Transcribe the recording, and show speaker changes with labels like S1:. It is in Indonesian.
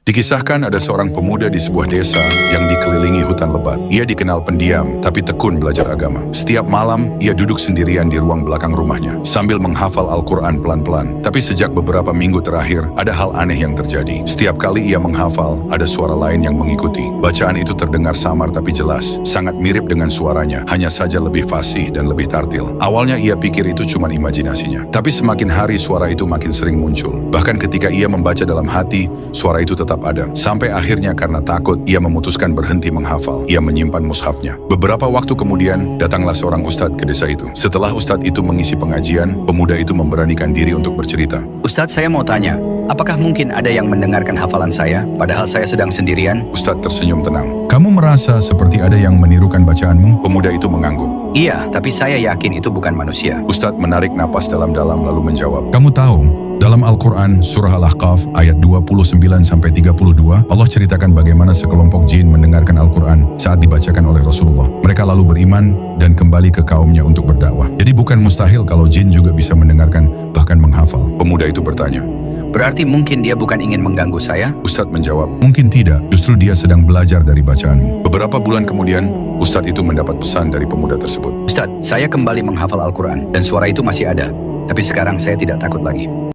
S1: Dikisahkan ada seorang pemuda di sebuah desa yang dikelilingi hutan lebat. Ia dikenal pendiam, tapi tekun belajar agama. Setiap malam, ia duduk sendirian di ruang belakang rumahnya, sambil menghafal Al-Quran pelan-pelan. Tapi sejak beberapa minggu terakhir, ada hal aneh yang terjadi. Setiap kali ia menghafal, ada suara lain yang mengikuti. Bacaan itu terdengar samar tapi jelas, sangat mirip dengan suaranya, hanya saja lebih fasih dan lebih tartil. Awalnya ia pikir itu cuma imajinasinya. Tapi semakin hari suara itu makin sering muncul. Bahkan ketika ia membaca dalam hati, suara itu tetap ada. Sampai akhirnya karena takut, ia memutuskan berhenti menghafal. Ia menyimpan mushafnya. Beberapa waktu kemudian, datanglah seorang ustadz ke desa itu. Setelah ustadz itu mengisi pengajian, pemuda itu memberanikan diri untuk bercerita.
S2: Ustadz, saya mau tanya, apakah mungkin ada yang mendengarkan hafalan saya, padahal saya sedang sendirian?
S1: Ustadz tersenyum tenang. Kamu merasa seperti ada yang menirukan bacaanmu? Pemuda itu mengangguk.
S2: Iya, tapi saya yakin itu bukan manusia.
S1: Ustadz menarik napas dalam-dalam lalu menjawab. Kamu tahu, dalam Al-Quran, surah Al-Ahqaf, ayat 29-32, Allah ceritakan bagaimana sekelompok jin mendengarkan Al-Quran saat dibacakan oleh Rasulullah. Mereka lalu beriman dan kembali ke kaumnya untuk berdakwah. Jadi bukan mustahil kalau jin juga bisa mendengarkan, bahkan menghafal. Pemuda itu bertanya.
S2: Berarti mungkin dia bukan ingin mengganggu saya?
S1: Ustadz menjawab, mungkin tidak, justru dia sedang belajar dari bacaanmu. Beberapa bulan kemudian, Ustadz itu mendapat pesan dari pemuda tersebut.
S2: Ustadz, saya kembali menghafal Al-Quran dan suara itu masih ada. Tapi sekarang saya tidak takut lagi.